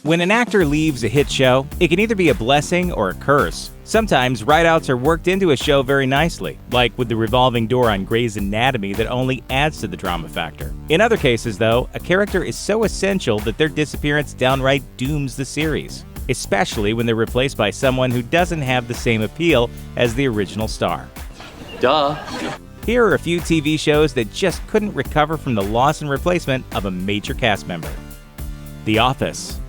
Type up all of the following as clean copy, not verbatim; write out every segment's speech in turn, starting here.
When an actor leaves a hit show, it can either be a blessing or a curse. Sometimes write-outs are worked into a show very nicely, like with the revolving door on Grey's Anatomy that only adds to the drama factor. In other cases, though, a character is so essential that their disappearance downright dooms the series, especially when they're replaced by someone who doesn't have the same appeal as the original star. Duh. Here are a few TV shows that just couldn't recover from the loss and replacement of a major cast member. The Office.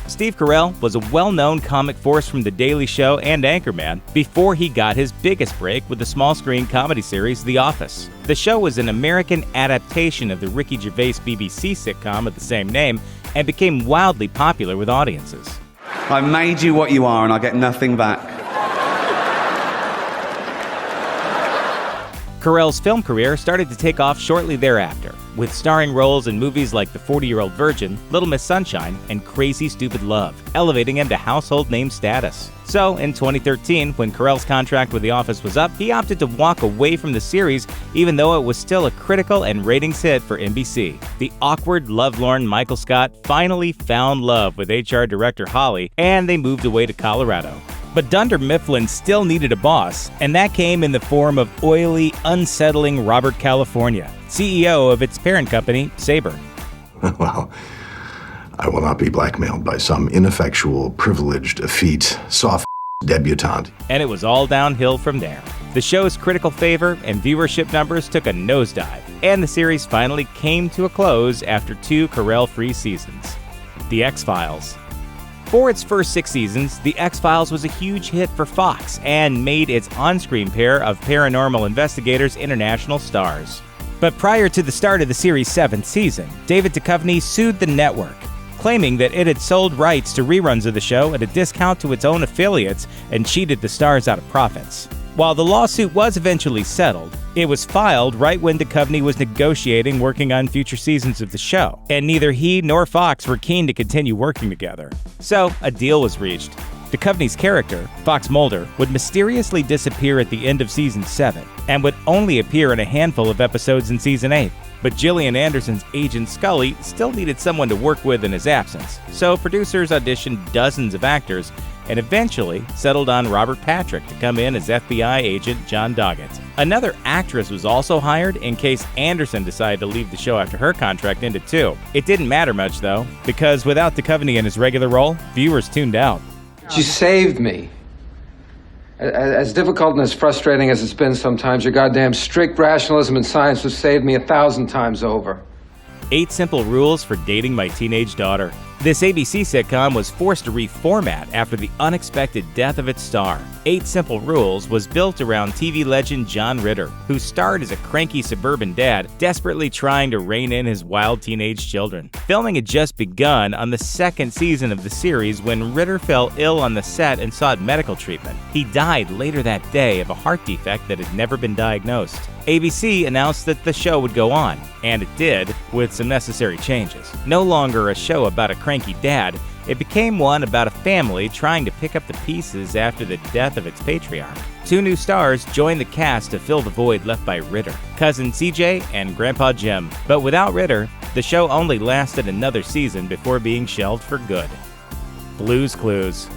Steve Carell was a well-known comic force from The Daily Show and Anchorman before he got his biggest break with the small-screen comedy series The Office. The show was an American adaptation of the Ricky Gervais BBC sitcom of the same name and became wildly popular with audiences. I made you what you are and I get nothing back. Carell's film career started to take off shortly thereafter, with starring roles in movies like The 40-Year-Old Virgin, Little Miss Sunshine, and Crazy Stupid Love, elevating him to household name status. So, in 2013, when Carell's contract with The Office was up, he opted to walk away from the series, even though it was still a critical and ratings hit for NBC. The awkward, lovelorn Michael Scott finally found love with HR director Holly, and they moved away to Colorado. But Dunder Mifflin still needed a boss, and that came in the form of oily, unsettling Robert California, CEO of its parent company, Sabre. Well, I will not be blackmailed by some ineffectual, privileged, effete, soft debutante. And it was all downhill from there. The show's critical favor and viewership numbers took a nosedive, and the series finally came to a close after 2 Carell-free seasons. The X-Files. For its first 6 seasons, The X-Files was a huge hit for Fox and made its on-screen pair of paranormal investigators international stars. But prior to the start of the series' 7th season, David Duchovny sued the network, claiming that it had sold rights to reruns of the show at a discount to its own affiliates and cheated the stars out of profits. While the lawsuit was eventually settled, it was filed right when Duchovny was negotiating working on future seasons of the show, and neither he nor Fox were keen to continue working together. So, a deal was reached. Duchovny's character, Fox Mulder, would mysteriously disappear at the end of Season 7, and would only appear in a handful of episodes in Season 8. But Gillian Anderson's Agent Scully still needed someone to work with in his absence, so producers auditioned dozens of actors and eventually settled on Robert Patrick to come in as FBI agent John Doggett. Another actress was also hired in case Anderson decided to leave the show after her contract ended too. It didn't matter much though, because without Duchovny in his regular role, viewers tuned out. You saved me. As difficult and as frustrating as it's been sometimes, your goddamn strict rationalism and science have saved me 1,000 times over. 8 Simple Rules for Dating My Teenage Daughter. This ABC sitcom was forced to reformat after the unexpected death of its star. 8 Simple Rules was built around TV legend John Ritter, who starred as a cranky suburban dad desperately trying to rein in his wild teenage children. Filming had just begun on the 2nd season of the series when Ritter fell ill on the set and sought medical treatment. He died later that day of a heart defect that had never been diagnosed. ABC announced that the show would go on, and it did, with some necessary changes. No longer a show about a cranky dad, it became one about a family trying to pick up the pieces after the death of its patriarch. 2 new stars joined the cast to fill the void left by Ritter, cousin CJ and Grandpa Jim. But without Ritter, the show only lasted another season before being shelved for good. Blue's Clues.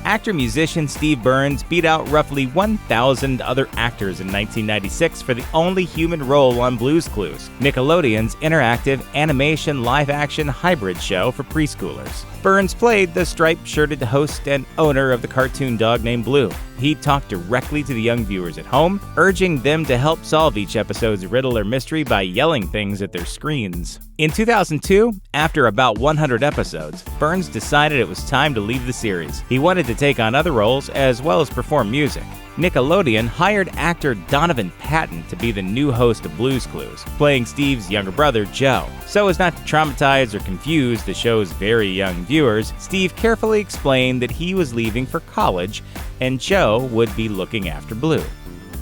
Actor-musician Steve Burns beat out roughly 1,000 other actors in 1996 for the only human role on Blue's Clues, Nickelodeon's interactive animation live-action hybrid show for preschoolers. Burns played the striped-shirted host and owner of the cartoon dog named Blue. He talked directly to the young viewers at home, urging them to help solve each episode's riddle or mystery by yelling things at their screens. In 2002, after about 100 episodes, Burns decided it was time to leave the series. He wanted to take on other roles as well as perform music. Nickelodeon hired actor Donovan Patton to be the new host of Blue's Clues, playing Steve's younger brother, Joe. So as not to traumatize or confuse the show's very young viewers, Steve carefully explained that he was leaving for college and Joe would be looking after Blue.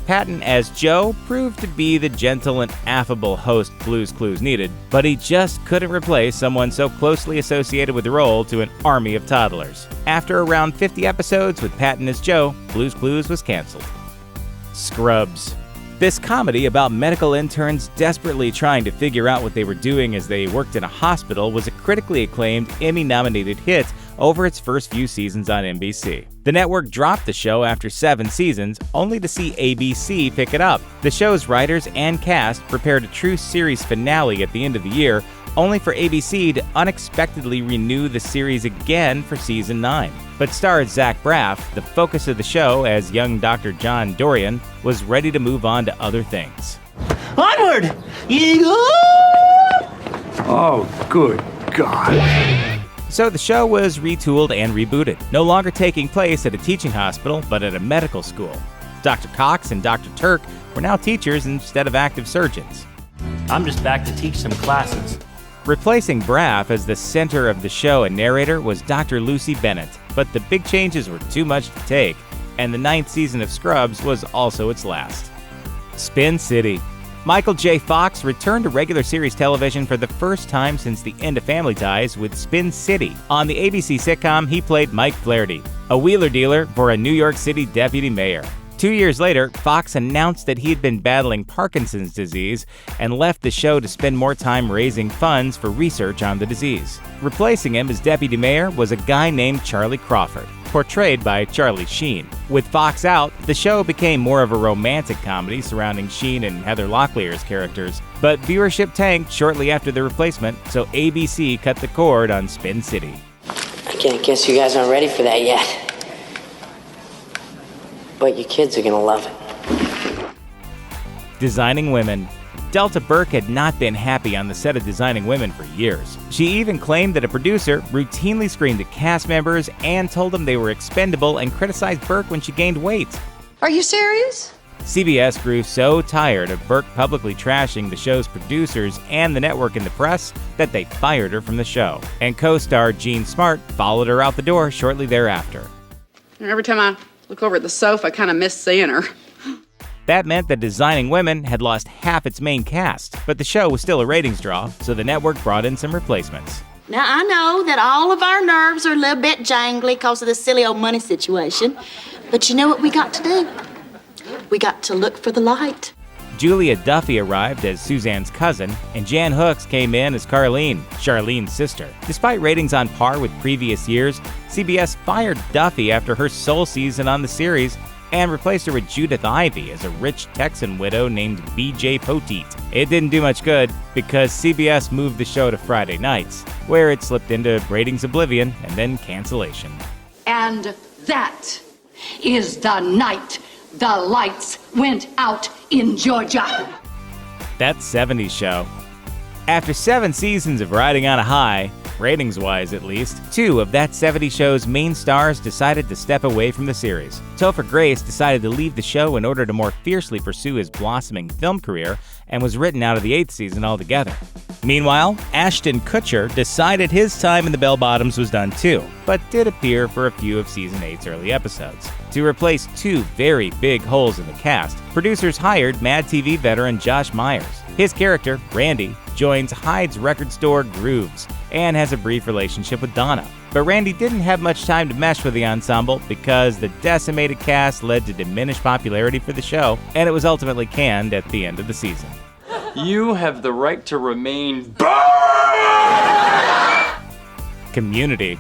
Patton as Joe proved to be the gentle and affable host Blue's Clues needed, but he just couldn't replace someone so closely associated with the role to an army of toddlers. After around 50 episodes with Patton as Joe, Blue's Clues was canceled. Scrubs. This comedy about medical interns desperately trying to figure out what they were doing as they worked in a hospital was a critically acclaimed Emmy-nominated hit over its first few seasons on NBC. The network dropped the show after 7 seasons, only to see ABC pick it up. The show's writers and cast prepared a true series finale at the end of the year, only for ABC to unexpectedly renew the series again for season 9. But star Zach Braff, the focus of the show as young Dr. John Dorian, was ready to move on to other things. Onward! Eagle! Oh, good God. So the show was retooled and rebooted, no longer taking place at a teaching hospital, but at a medical school. Dr. Cox and Dr. Turk were now teachers instead of active surgeons. I'm just back to teach some classes. Replacing Braff as the center of the show and narrator was Dr. Lucy Bennett, but the big changes were too much to take, and the 9th season of Scrubs was also its last. Spin City. Michael J. Fox returned to regular series television for the first time since the end of Family Ties with Spin City. On the ABC sitcom, he played Mike Flaherty, a wheeler dealer for a New York City deputy mayor. 2 years later, Fox announced that he had been battling Parkinson's disease and left the show to spend more time raising funds for research on the disease. Replacing him as deputy mayor was a guy named Charlie Crawford, portrayed by Charlie Sheen. With Fox out, the show became more of a romantic comedy surrounding Sheen and Heather Locklear's characters, but viewership tanked shortly after the replacement, so ABC cut the cord on Spin City. I guess you guys aren't ready for that yet. But your kids are gonna love it. Designing Women. Delta Burke had not been happy on the set of Designing Women for years. She even claimed that a producer routinely screamed at cast members and told them they were expendable and criticized Burke when she gained weight. Are you serious? CBS grew so tired of Burke publicly trashing the show's producers and the network in the press that they fired her from the show. And co-star Jean Smart followed her out the door shortly thereafter. Every time I look over at the sofa, I kind of miss seeing her. That meant that Designing Women had lost half its main cast, but the show was still a ratings draw, so the network brought in some replacements. Now, I know that all of our nerves are a little bit jangly because of the silly old money situation, but you know what we got to do? We got to look for the light. Julia Duffy arrived as Suzanne's cousin, and Jan Hooks came in as Carlene, Charlene's sister. Despite ratings on par with previous years, CBS fired Duffy after her sole season on the series and replaced her with Judith Ivey as a rich Texan widow named B.J. Poteet. It didn't do much good because CBS moved the show to Friday nights, where it slipped into ratings oblivion and then cancellation. And that is the night the lights went out in Georgia. That 70s show. After 7 seasons of riding on a high, ratings-wise at least, 2 of that 70s show's main stars decided to step away from the series. Topher Grace decided to leave the show in order to more fiercely pursue his blossoming film career and was written out of the 8th season altogether. Meanwhile, Ashton Kutcher decided his time in the Bell Bottoms was done too, but did appear for a few of Season 8's early episodes. To replace 2 very big holes in the cast, producers hired Mad TV veteran Josh Myers. His character, Randy, joins Hyde's record store Grooves and has a brief relationship with Donna. But Randy didn't have much time to mesh with the ensemble because the decimated cast led to diminished popularity for the show, and it was ultimately canned at the end of the season. You have the right to remain. Community.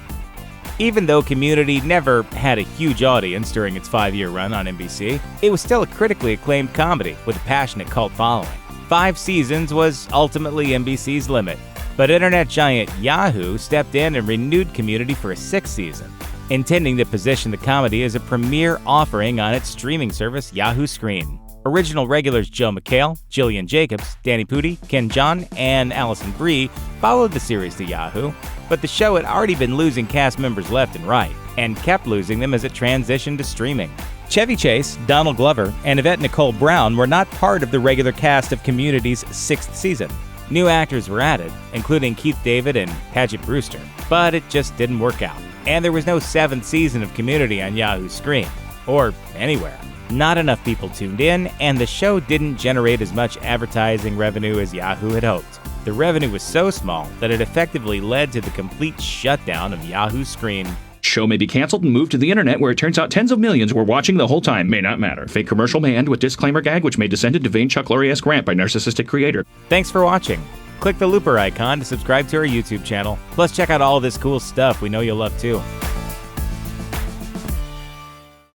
Even though Community never had a huge audience during its 5-year run on NBC, it was still a critically acclaimed comedy with a passionate cult following. 5 seasons was ultimately NBC's limit, but internet giant Yahoo stepped in and renewed Community for a 6th season, intending to position the comedy as a premiere offering on its streaming service Yahoo Screen. Original regulars Joe McHale, Jillian Jacobs, Danny Pudi, Ken Jeong, and Allison Brie followed the series to Yahoo, but the show had already been losing cast members left and right, and kept losing them as it transitioned to streaming. Chevy Chase, Donald Glover, and Yvette Nicole Brown were not part of the regular cast of Community's 6th season. New actors were added, including Keith David and Paget Brewster, but it just didn't work out. And there was no 7th season of Community on Yahoo Screen, or anywhere. Not enough people tuned in, and the show didn't generate as much advertising revenue as Yahoo had hoped. The revenue was so small that it effectively led to the complete shutdown of Yahoo Screen. Show may be canceled and moved to the internet where it turns out tens of millions were watching the whole time. May not matter. Fake commercial may end with disclaimer gag which may descend into vain Chuck Lorre-esque rant by narcissistic creator. Thanks for watching. Click the looper icon to subscribe to our YouTube channel. Plus, check out all of this cool stuff we know you'll love too.